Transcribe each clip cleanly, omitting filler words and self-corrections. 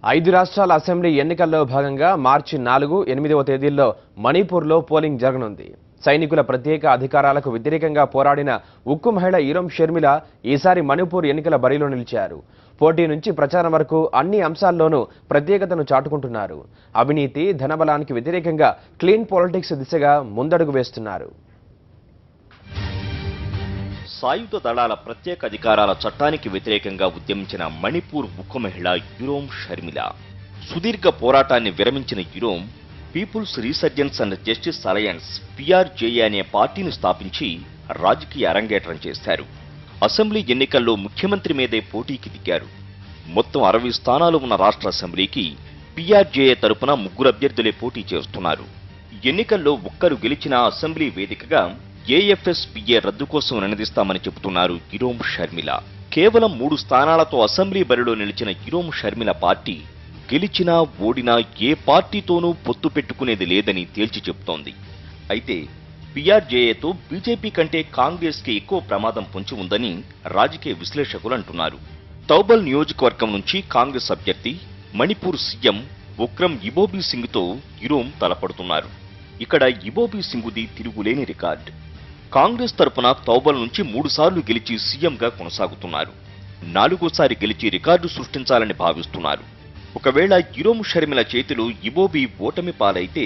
5 రాష్ట్రాల అసెంబ్లీ ఎన్నికల్లో భాగంగా మార్చి 4, 8వ తేదీల్లో మణిపూర్లో పోలింగ్ జరగనుంది. సైనికుల ప్రత్యేక అధికారాలకు వ్యతిరేకంగా పోరాడిన ఉక్కు మహిళ ఈరోం షర్మిల ఈసారి మణిపూర్ ఎన్నికల బరిలో నిలిచారు. పోటీ నుంచి ప్రచారం వరకు అన్ని అంశాల్లోనూ ప్రత్యేకతను చాటుకుంటున్నారు. అవినీతి, ధనబలానికి వ్యతిరేకంగా క్లీన్ పాలిటిక్స్ దిశగా ముందడుగు వేస్తున్నారు. సాయుధ దళాల ప్రత్యేక అధికారాల చట్టానికి వ్యతిరేకంగా ఉద్యమించిన మణిపూర్ ఉక్కు మహిళ ఈరోం షర్మిల సుదీర్ఘ పోరాటాన్ని విరమించిన Irom people's resurgence and justice alliance PRJA అనే పార్టీని స్థాపించి రాజకీయ అరంగేట్రం చేశారు. అసెంబ్లీ ఎన్నికల్లో ముఖ్యమంత్రి మీదే పోటీకి దిగారు. మొత్తం 60 స్థానాలు ఉన్న రాష్ట్ర అసెంబ్లీకి PRJA తరపున 3 అభ్యర్థులే పోటీ చేస్తున్నారు. ఎన్నికల్లో ఒక్కరు గెలిచిన అసెంబ్లీ వేదికగా AFSPA రద్దు కోసం నినదిస్తామని చెబుతున్నారు ఈరోం షర్మిల. కేవలం 3 స్థానాలతో అసెంబ్లీ బరిలో నిలిచిన ఈరోం షర్మిల పార్టీ గెలిచినా ఓడినా ఏ పార్టీతోనూ పొత్తు పెట్టుకునేది లేదని తేల్చి చెబుతోంది. అయితే PRJAతో బీజేపీ కంటే కాంగ్రెస్కి ఎక్కువ ప్రమాదం పొంచి ఉందని రాజకీయ విశ్లేషకులు అంటున్నారు. తౌబల్ నియోజకవర్గం నుంచి కాంగ్రెస్ అభ్యర్థి మణిపూర్ సీఎం ఉక్రమ్ ఇబోబీ సింగ్తో ఈరోం తలపడుతున్నారు. ఇక్కడ ఇబోబీ సింగుది తిరుగులేని రికార్డు. కాంగ్రెస్ తరపున తౌబల్ నుంచి 3 సార్లు గెలిచి సీఎంగా కొనసాగుతున్నారు. 4వసారి గెలిచి రికార్డు సృష్టించాలని భావిస్తున్నారు. ఒకవేళ ఈరోం షర్మిల చేతిలో ఇబోబీ ఓటమి పాలైతే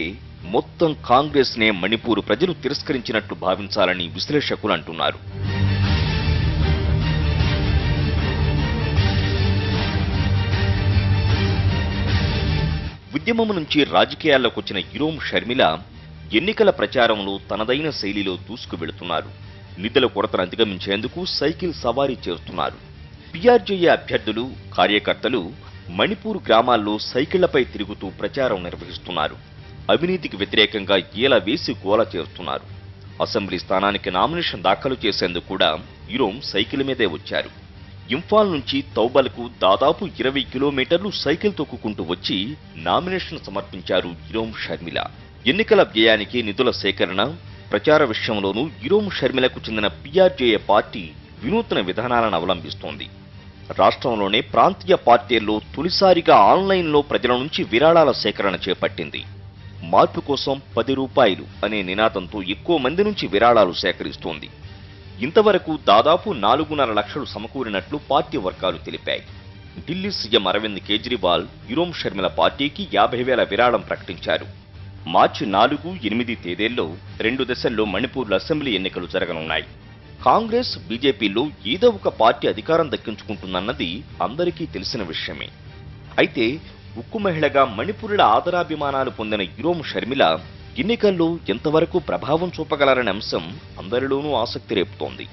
మొత్తం కాంగ్రెస్ నే మణిపూర్ ప్రజలు తిరస్కరించినట్లు భావించాలని విశ్లేషకులు అంటున్నారు. ఉద్యమం నుంచి రాజకీయాల్లోకి వచ్చిన ఈరోం షర్మిల ఎన్నికల ప్రచారంలో తనదైన శైలిలో దూసుకు వెళుతున్నారు. నిధుల కొరతను అధిగమించేందుకు సైకిల్ సవారీ చేస్తున్నారు. PRJA అభ్యర్థులు, కార్యకర్తలు మణిపూర్ గ్రామాల్లో సైకిళ్లపై తిరుగుతూ ప్రచారం నిర్వహిస్తున్నారు. అవినీతికి వ్యతిరేకంగా ఈల వేసి గోల చేస్తున్నారు. అసెంబ్లీ స్థానానికి నామినేషన్ దాఖలు చేసేందుకు కూడా ఈరోం సైకిల్ మీదే వచ్చారు. ఇంఫాల్ నుంచి తౌబల్కు దాదాపు 20 కిలోమీటర్లు సైకిల్ తొక్కుకుంటూ వచ్చి నామినేషన్ సమర్పించారు ఈరోం షర్మిల. ఎన్నికల వ్యయానికి నిధుల సేకరణ, ప్రచార విషయంలోనూ ఈరోం షర్మిలకు చెందిన PRJA పార్టీ వినూత్న విధానాలను అవలంబిస్తోంది. రాష్ట్రంలోనే ప్రాంతీయ పార్టీల్లో తొలిసారిగా ఆన్లైన్లో ప్రజల నుంచి విరాళాల సేకరణ చేపట్టింది. మార్పు కోసం 10 రూపాయలు అనే నినాదంతో ఎక్కువ మంది నుంచి విరాళాలు సేకరిస్తోంది. ఇంతవరకు దాదాపు 4.5 లక్షలు సమకూరినట్లు పార్టీ వర్గాలు తెలిపాయి. ఢిల్లీ సీఎం అరవింద్ కేజ్రీవాల్ ఈరోం షర్మిల పార్టీకి 50,000 విరాళం ప్రకటించారు. మార్చి 4, 8 తేదీల్లో 2 దశల్లో మణిపూర్లో అసెంబ్లీ ఎన్నికలు జరగనున్నాయి. కాంగ్రెస్, బీజేపీలో ఏదో ఒక పార్టీ అధికారం దక్కించుకుంటుందన్నది అందరికీ తెలిసిన విషయమే. అయితే ఉక్కు మహిళగా మణిపూర్ల ఆదరాభిమానాలు పొందిన ఈరోం షర్మిల ఎన్నికల్లో ఎంతవరకు ప్రభావం చూపగలరనే అంశం అందరిలోనూ ఆసక్తి రేపుతోంది.